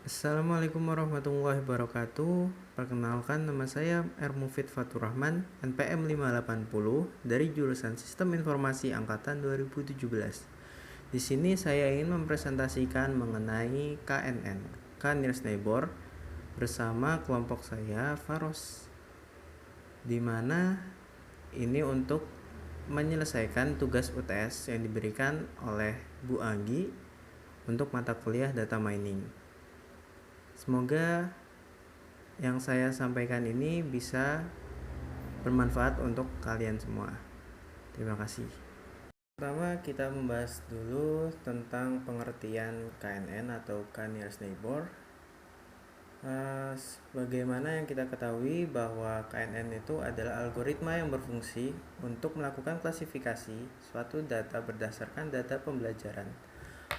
Assalamualaikum warahmatullahi wabarakatuh. Perkenalkan, nama saya R. Mufid Fatur Rahman, NPM 580 dari jurusan Sistem Informasi Angkatan 2017. Di sini saya ingin mempresentasikan mengenai KNN, Car Nearest Neighbor, bersama kelompok saya, Faros. Di mana ini untuk menyelesaikan tugas UTS yang diberikan oleh Bu Agi untuk mata kuliah Data Mining. Semoga yang saya sampaikan ini bisa bermanfaat untuk kalian semua. Terima kasih. Pertama, kita membahas dulu tentang pengertian KNN atau Car Nearest Neighbor. Sebagaimana yang kita ketahui bahwa KNN itu adalah algoritma yang berfungsi untuk melakukan klasifikasi suatu data berdasarkan data pembelajaran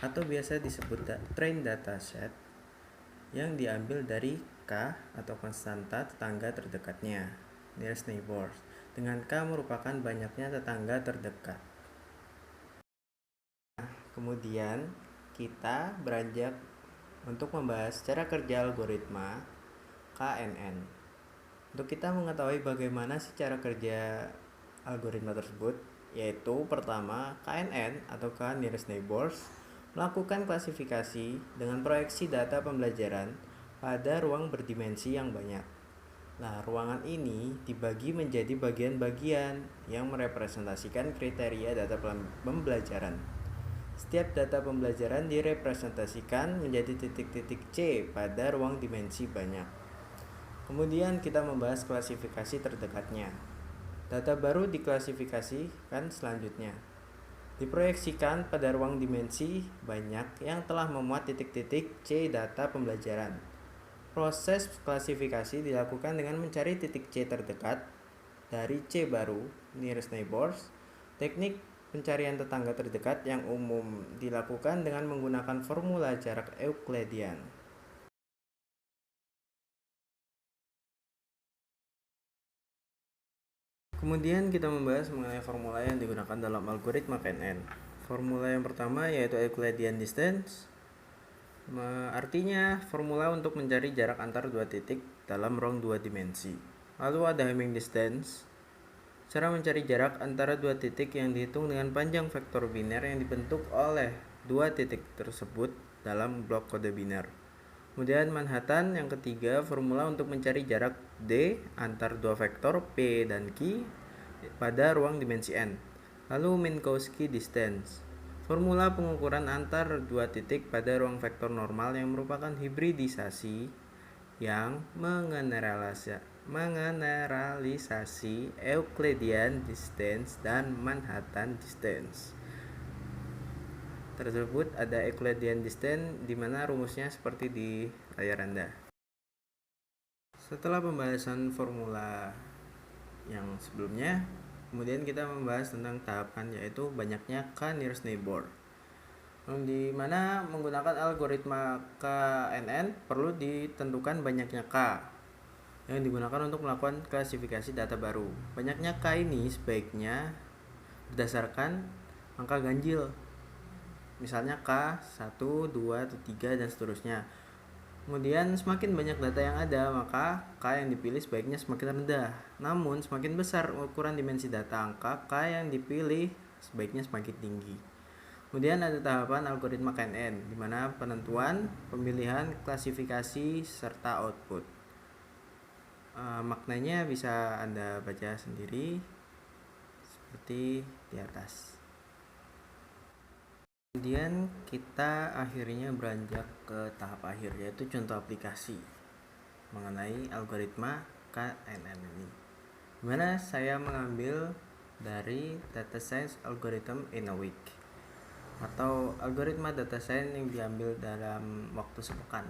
atau biasa disebut train dataset yang diambil dari K atau konstanta tetangga terdekatnya, nearest neighbors, dengan K merupakan banyaknya tetangga terdekat. Kemudian kita beranjak untuk membahas cara kerja algoritma KNN. Untuk kita mengetahui bagaimana sih cara kerja algoritma tersebut, yaitu pertama, KNN atau K nearest neighbors melakukan klasifikasi dengan proyeksi data pembelajaran pada ruang berdimensi yang banyak. Nah, ruangan ini dibagi menjadi bagian-bagian yang merepresentasikan kriteria data pembelajaran. Setiap data pembelajaran direpresentasikan menjadi titik-titik C pada ruang dimensi banyak. Kemudian kita membahas klasifikasi terdekatnya. Data baru diklasifikasikan selanjutnya. Diproyeksikan pada ruang dimensi banyak yang telah memuat titik-titik C data pembelajaran. Proses klasifikasi dilakukan dengan mencari titik C terdekat dari C baru, nearest neighbors. Teknik pencarian tetangga terdekat yang umum dilakukan dengan menggunakan formula jarak Euklidian. Kemudian kita membahas mengenai formula yang digunakan dalam algoritma KNN. Formula yang pertama yaitu Euclidean distance. Artinya formula untuk mencari jarak antar dua titik dalam ruang dua dimensi. Lalu ada Hamming distance. Cara mencari jarak antara dua titik yang dihitung dengan panjang vektor biner yang dibentuk oleh dua titik tersebut dalam blok kode biner. Kemudian Manhattan yang ketiga, formula untuk mencari jarak D antar dua vektor P dan Q pada ruang dimensi N. Lalu Minkowski distance, formula pengukuran antar dua titik pada ruang vektor normal yang merupakan hibridisasi yang mengeneralisasi Euclidean distance dan Manhattan distance. Tersebut ada Euclidean distance di mana rumusnya seperti di layar Anda. Setelah pembahasan formula yang sebelumnya, kemudian kita membahas tentang tahapan yaitu banyaknya K nearest neighbor. Di mana menggunakan algoritma KNN perlu ditentukan banyaknya K yang digunakan untuk melakukan klasifikasi data baru. Banyaknya K ini sebaiknya berdasarkan angka ganjil. Misalnya K 1, 2, 3 dan seterusnya. Kemudian semakin banyak data yang ada, maka K yang dipilih sebaiknya semakin rendah. Namun semakin besar ukuran dimensi data angka, K yang dipilih sebaiknya semakin tinggi. Kemudian ada tahapan algoritma KNN, di mana penentuan, pemilihan, klasifikasi, serta output. Maknanya bisa Anda baca sendiri seperti di atas. Kemudian kita akhirnya beranjak ke tahap akhir, yaitu contoh aplikasi mengenai algoritma KNN ini, dimana saya mengambil dari data science algorithm in a week atau algoritma data science yang diambil dalam waktu sepekan,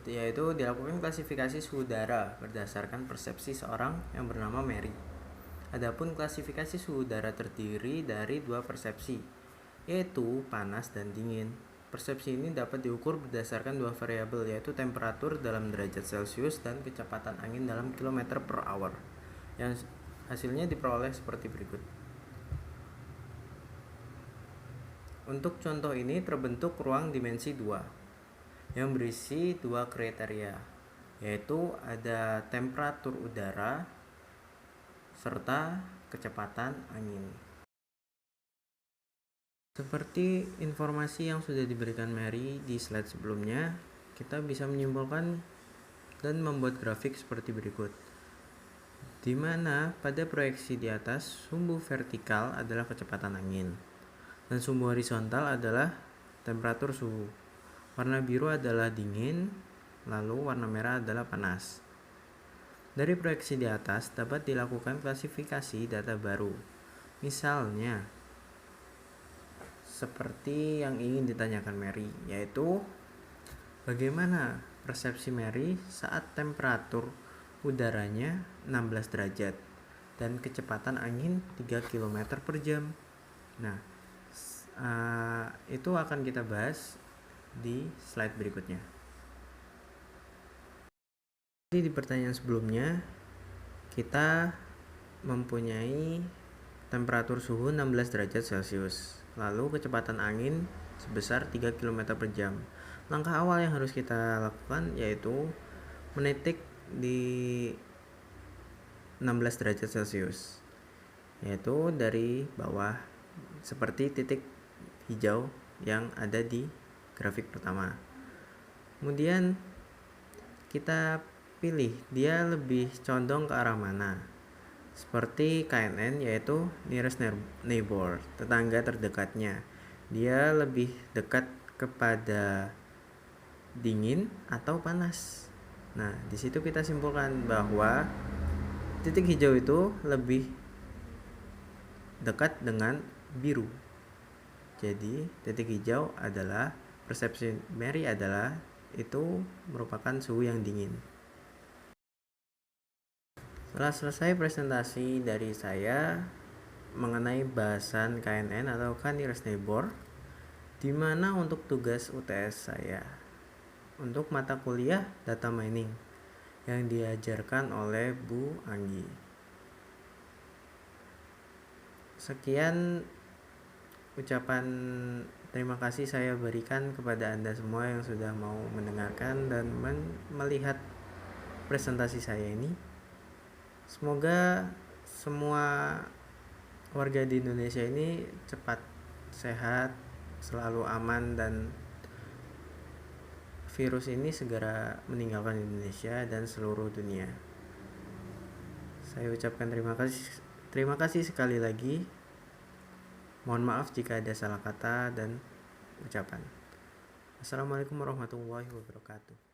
yaitu dilakukan klasifikasi suhu udara berdasarkan persepsi seorang yang bernama Mary. Adapun klasifikasi suhu udara terdiri dari dua persepsi, yaitu panas dan dingin. Persepsi ini dapat diukur berdasarkan dua variabel, yaitu temperatur dalam derajat Celcius dan kecepatan angin dalam kilometer per hour, yang hasilnya diperoleh seperti berikut. Untuk contoh ini terbentuk ruang dimensi 2. yang berisi dua kriteria, yaitu ada temperatur udara serta kecepatan angin. Seperti informasi yang sudah diberikan Mary di slide sebelumnya, kita bisa menyimpulkan dan membuat grafik seperti berikut, di mana pada proyeksi di atas sumbu vertikal adalah kecepatan angin dan sumbu horizontal adalah temperatur suhu. Warna biru adalah dingin, lalu warna merah adalah panas. Dari proyeksi di atas dapat dilakukan klasifikasi data baru. Misalnya, seperti yang ingin ditanyakan Mary, yaitu bagaimana persepsi Mary saat temperatur udaranya 16 derajat dan kecepatan angin 3 km per jam. Nah, itu akan kita bahas di slide berikutnya. Di pertanyaan sebelumnya, kita mempunyai temperatur suhu 16 derajat Celcius, lalu kecepatan angin sebesar 3 km per jam. Langkah awal yang harus kita lakukan yaitu menitik di 16 derajat Celcius, yaitu dari bawah seperti titik hijau yang ada di grafik pertama. Kemudian kita pilih dia lebih condong ke arah mana, seperti KNN yaitu nearest neighbor, tetangga terdekatnya. Dia lebih dekat kepada dingin atau panas. Nah, di situ kita simpulkan bahwa titik hijau itu lebih dekat dengan biru. Jadi, titik hijau adalah persepsi Mary adalah itu merupakan suhu yang dingin. Setelah selesai presentasi dari saya mengenai bahasan KNN atau nearest neighbor, di mana untuk tugas UTS saya untuk mata kuliah data mining yang diajarkan oleh Bu Anggi. Sekian ucapan terima kasih saya berikan kepada Anda semua yang sudah mau mendengarkan dan melihat presentasi saya ini. Semoga semua warga di Indonesia ini cepat sehat, selalu aman, dan virus ini segera meninggalkan Indonesia dan seluruh dunia. Saya ucapkan terima kasih sekali lagi. Mohon maaf jika ada salah kata dan ucapan. Assalamualaikum warahmatullahi wabarakatuh.